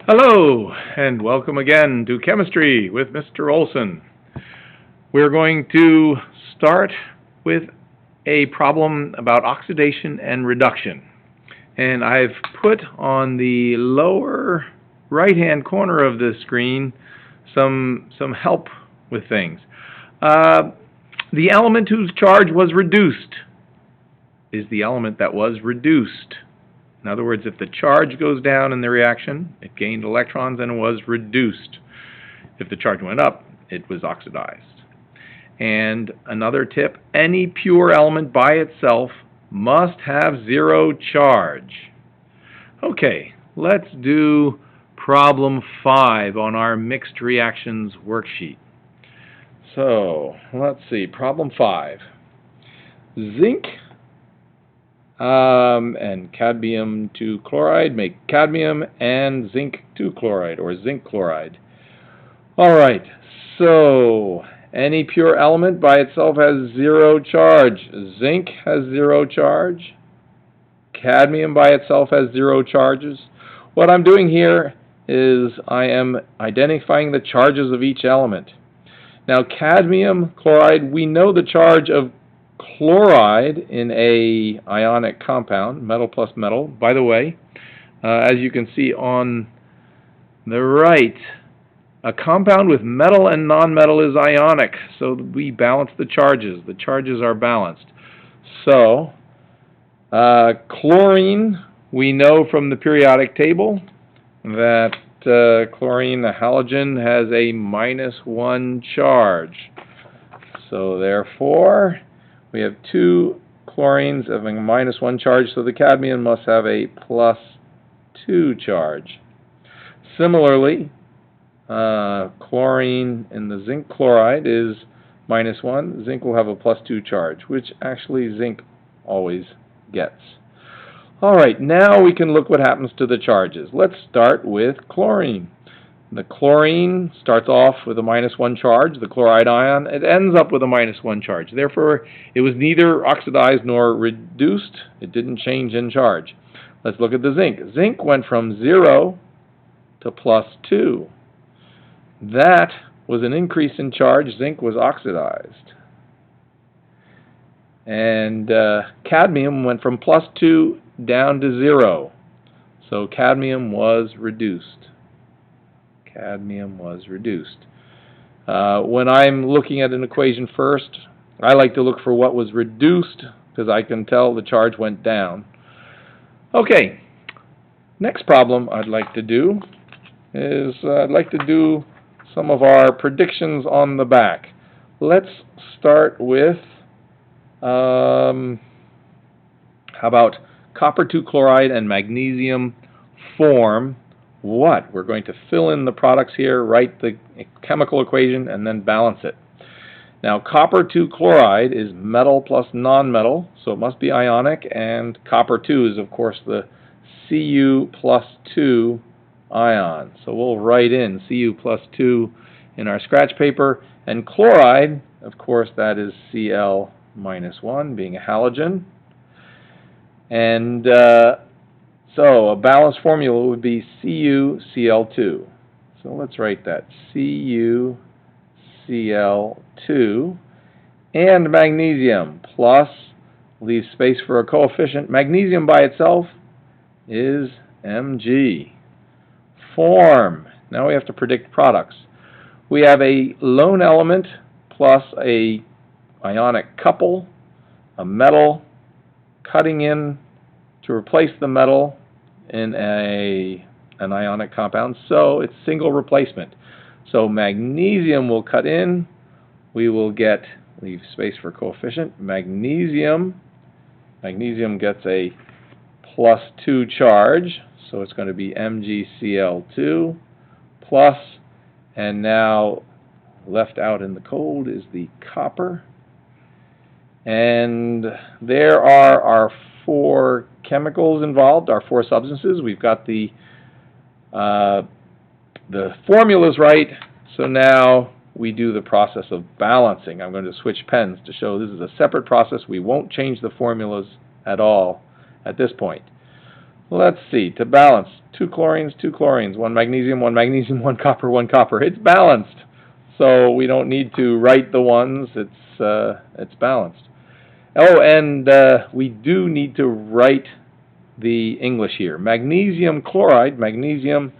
Hello, and welcome again to Chemistry with Mr. Olson. We're going to start with a problem about oxidation and reduction. And I've put on the lower right-hand corner of the screen some help with things. The element whose charge was reduced is the element that was reduced. In other words, if the charge goes down in the reaction, it gained electrons and was reduced. If the charge went up, it was oxidized. And another tip, any pure element by itself must have zero charge. Okay, let's do problem 5 on our mixed reactions worksheet. So, let's see, problem 5. Zinc and cadmium 2 chloride make cadmium and zinc 2 chloride, or zinc chloride. Alright, so any pure element by itself has zero charge. Zinc has zero charge. Cadmium by itself has zero charges. What I'm doing here is I am identifying the charges of each element. Now, cadmium chloride, we know the charge of chloride in a ionic compound, metal plus metal. By the way, as you can see on the right, a compound with metal and nonmetal is ionic, so we balance the charges. The charges are balanced. So, chlorine, we know from the periodic table that chlorine, the halogen, has a -1 charge. So therefore, we have 2 chlorines having a -1 charge, so the cadmium must have a +2 charge. Similarly, chlorine in the zinc chloride is -1. Zinc will have a +2 charge, which actually zinc always gets. Alright, now we can look what happens to the charges. Let's start with chlorine. The chlorine starts off with a -1 charge, the chloride ion. It ends up with a -1 charge. Therefore, it was neither oxidized nor reduced. It didn't change in charge. Let's look at the zinc. Zinc went from 0 to +2. That was an increase in charge. Zinc was oxidized. And cadmium went from +2 down to 0. So cadmium was reduced. Cadmium was reduced. When I'm looking at an equation first, I like to look for what was reduced because I can tell the charge went down. Okay, next problem I'd like to do is I'd like to do some of our predictions on the back. Let's start with how about copper 2 chloride and magnesium form what? We're going to fill in the products here, write the chemical equation, and then balance it. Now, copper 2 chloride is metal plus nonmetal, so it must be ionic, and copper 2 is, of course, the Cu+2 ion. So we'll write in Cu+2 in our scratch paper, and chloride, of course, that is Cl-1, being a halogen. And so a balanced formula would be CuCl2. So let's write that, CuCl2. And magnesium plus, leave space for a coefficient. Magnesium by itself is Mg. Form. Now we have to predict products. We have a lone element plus a ionic couple, a metal, cutting in to replace the metal in an ionic compound, so it's single replacement. So magnesium will cut in, we will get, leave space for coefficient, magnesium gets a +2 charge, so it's going to be MgCl2 plus, and now left out in the cold is the copper. And there are our 4 chemicals involved, our 4 substances. We've got the formulas right, so now we do the process of balancing. I'm going to switch pens to show this is a separate process. We won't change the formulas at all at this point. let's see, to balance, 2 chlorines, 1 magnesium, 1 copper, 1 copper. It's balanced. So we don't need to write the ones, it's balanced. Oh, and we do need to write the English here. Magnesium chloride, magnesium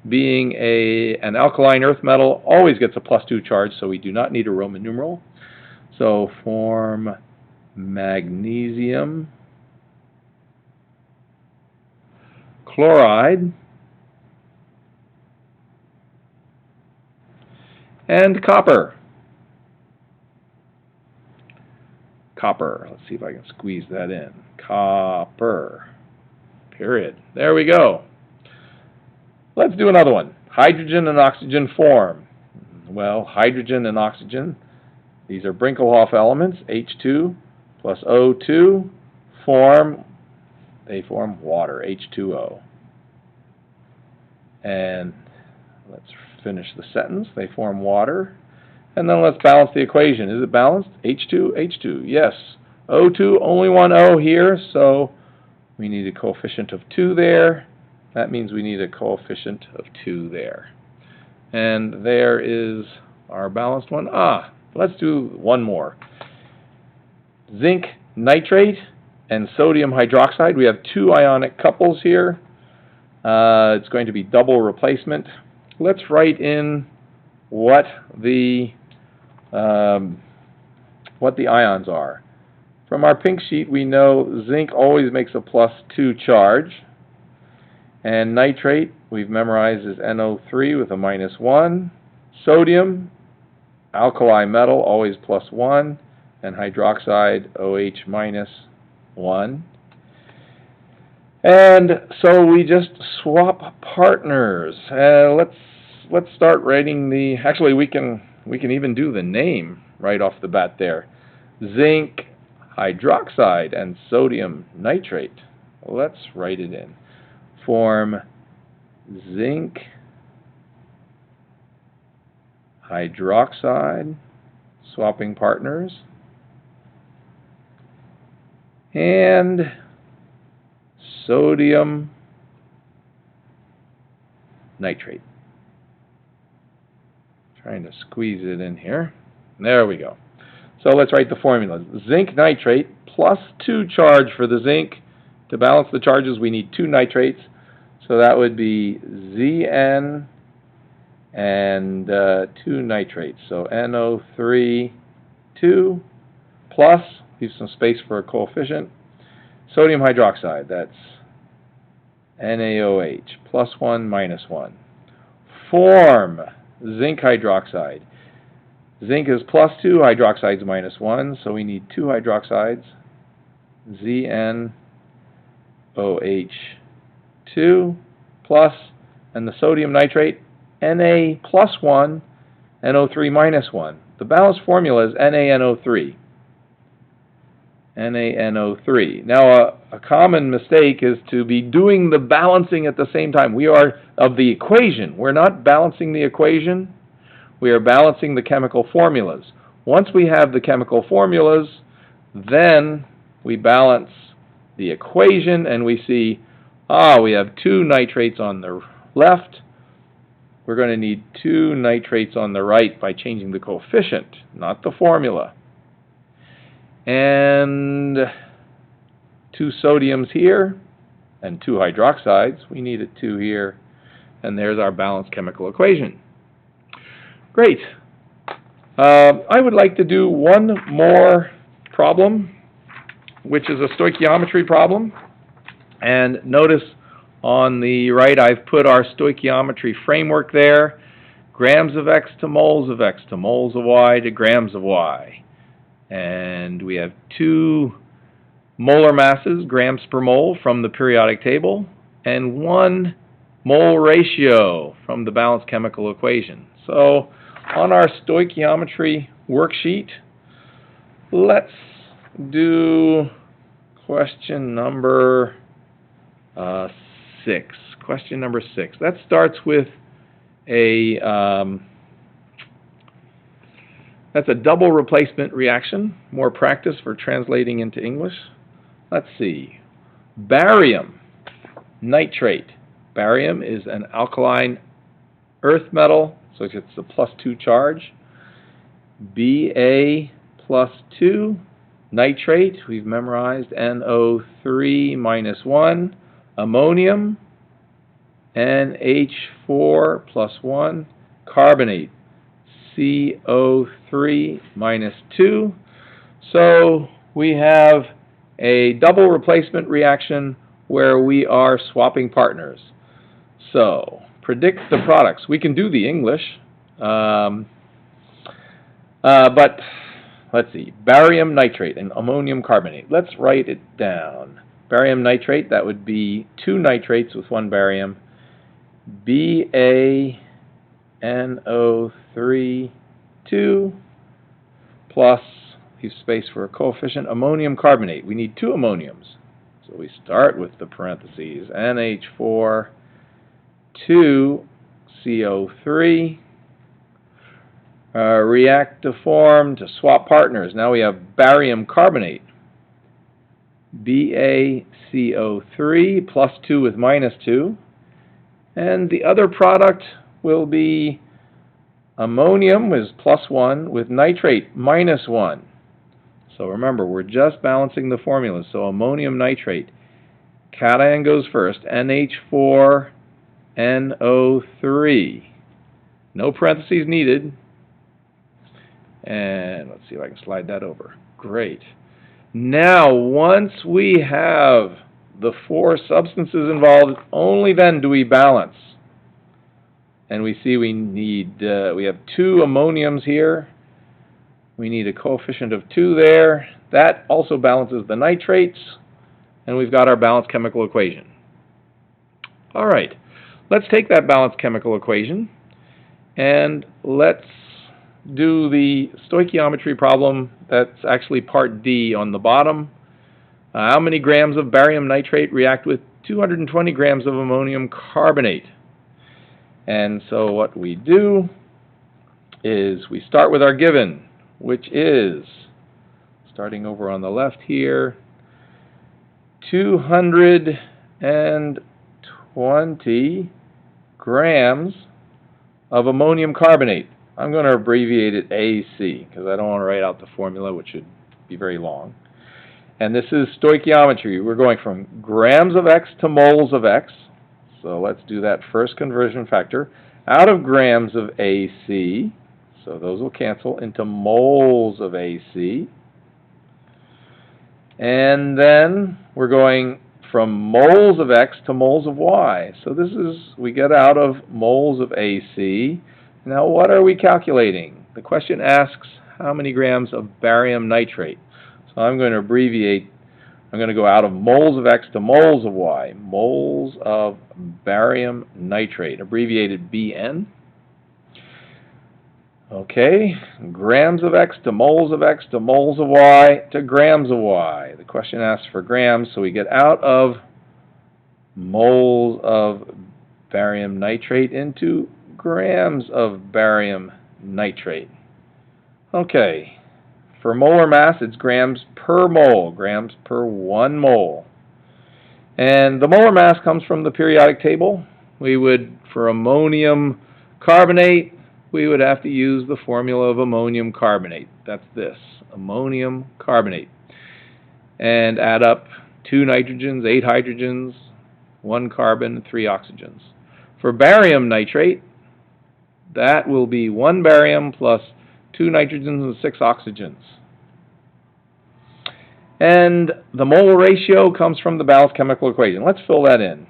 being an alkaline earth metal, always gets a +2 charge, so we do not need a Roman numeral. So form magnesium chloride and copper. Copper. Let's see if I can squeeze that in. Copper. Period. There we go. Let's do another one. Hydrogen and oxygen form. Well, hydrogen and oxygen, these are Brinkelhoff elements. H2 plus O2 form water, H2O. And let's finish the sentence. They form water. And then let's balance the equation. Is it balanced? H2, H2. Yes. O2, only one O here, so we need a coefficient of 2 there. That means we need a coefficient of 2 there. And there is our balanced one. Let's do one more. Zinc nitrate and sodium hydroxide. We have 2 ionic couples here. It's going to be double replacement. Let's write in what the ions are. From our pink sheet, we know zinc always makes a +2 charge. And nitrate, we've memorized as NO3 with a -1. Sodium, alkali metal, always +1. And hydroxide, OH -1. And so we just swap partners. Let's start writing the. Actually, we can even do the name right off the bat there. Zinc hydroxide and sodium nitrate. Let's write it in. Form zinc hydroxide, swapping partners, and sodium nitrate. Trying to squeeze it in here. There we go. So let's write the formula. Zinc nitrate +2 charge for the zinc. To balance the charges, we need 2 nitrates. So that would be Zn and 2 nitrates. So NO3, 2 plus, leave some space for a coefficient, sodium hydroxide. That's NaOH, +1, -1. Form zinc hydroxide. Zinc is +2, hydroxide is -1, so we need 2 hydroxides, ZnOH2 plus, and the sodium nitrate, Na +1, NO3 -1. The balanced formula is NaNO3. NaNO3. Now, a common mistake is to be doing the balancing at the same time. We are of the equation. We're not balancing the equation. We are balancing the chemical formulas. Once we have the chemical formulas, then we balance the equation and we see, we have 2 nitrates on the left. We're going to need 2 nitrates on the right by changing the coefficient, not the formula. And 2 sodiums here and 2 hydroxides. We need a 2 here, and there's our balanced chemical equation. Great. I would like to do one more problem, which is a stoichiometry problem. And notice on the right I've put our stoichiometry framework there. Grams of X to moles of X to moles of Y to grams of Y. And we have 2 molar masses, grams per mole, from the periodic table, and 1 mole ratio from the balanced chemical equation. So on our stoichiometry worksheet, let's do question number 6. Question number 6. That starts with that's a double replacement reaction. More practice for translating into English. Let's see. Barium nitrate. Barium is an alkaline earth metal, so it's a +2 charge. Ba + 2, nitrate, we've memorized, NO3 - 1, ammonium, NH4 + 1, carbonate, CO3 - 2. So we have a double replacement reaction where we are swapping partners. So, predict the products. We can do the English, but let's see. Barium nitrate and ammonium carbonate. Let's write it down. Barium nitrate, that would be 2 nitrates with 1 barium. BaNO3 2 plus, leave space for a coefficient, ammonium carbonate. We need 2 ammoniums. So we start with the parentheses. NH4 2 CO3. React to form to swap partners. Now we have barium carbonate. BaCO3 +2 with -2. And the other product will be ammonium is +1 with nitrate -1. So remember, we're just balancing the formula. So ammonium nitrate, cation goes first, NH4NO3. No parentheses needed. And let's see if I can slide that over. Great. Now, once we have the 4 substances involved, only then do we balance. And we see we need, we have 2 ammoniums here. We need a coefficient of 2 there. That also balances the nitrates. And we've got our balanced chemical equation. All right. Let's take that balanced chemical equation and let's do the stoichiometry problem. That's actually part D on the bottom. How many grams of barium nitrate react with 220 grams of ammonium carbonate? And so what we do is we start with our given, which is, starting over on the left here, 220 grams of ammonium carbonate. I'm going to abbreviate it AC because I don't want to write out the formula, which would be very long. And this is stoichiometry. We're going from grams of X to moles of X. So let's do that first conversion factor. Out of grams of AC, so those will cancel, into moles of AC. And then we're going from moles of X to moles of Y. So this is, we get out of moles of AC. Now what are we calculating? The question asks how many grams of barium nitrate. So I'm going to abbreviate. I'm going to go out of moles of X to moles of Y. Moles of barium nitrate, abbreviated BN. Okay, grams of X to moles of X to moles of Y to grams of Y. The question asks for grams, so we get out of moles of barium nitrate into grams of barium nitrate. Okay, for molar mass, it's grams per mole, grams per 1 mole. And the molar mass comes from the periodic table. We would, for ammonium carbonate, we would have to use the formula of ammonium carbonate. That's this, ammonium carbonate. And add up 2 nitrogens, 8 hydrogens, 1 carbon, 3 oxygens. For barium nitrate, that will be 1 barium plus 2 nitrogens and 6 oxygens. And the mole ratio comes from the balanced chemical equation. Let's fill that in.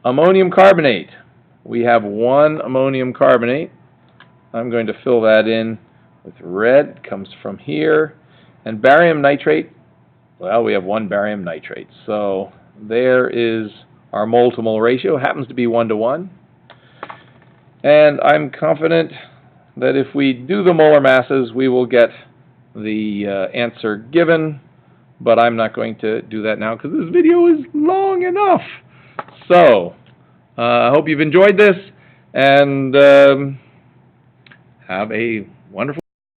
Ammonium carbonate. We have 1 ammonium carbonate. I'm going to fill that in with red. It comes from here. And barium nitrate, well, we have 1 barium nitrate. So there is our mole to mole ratio. It happens to be 1 to 1. And I'm confident that if we do the molar masses, we will get the answer given, but I'm not going to do that now because this video is long enough. So, I hope you've enjoyed this, and have a wonderful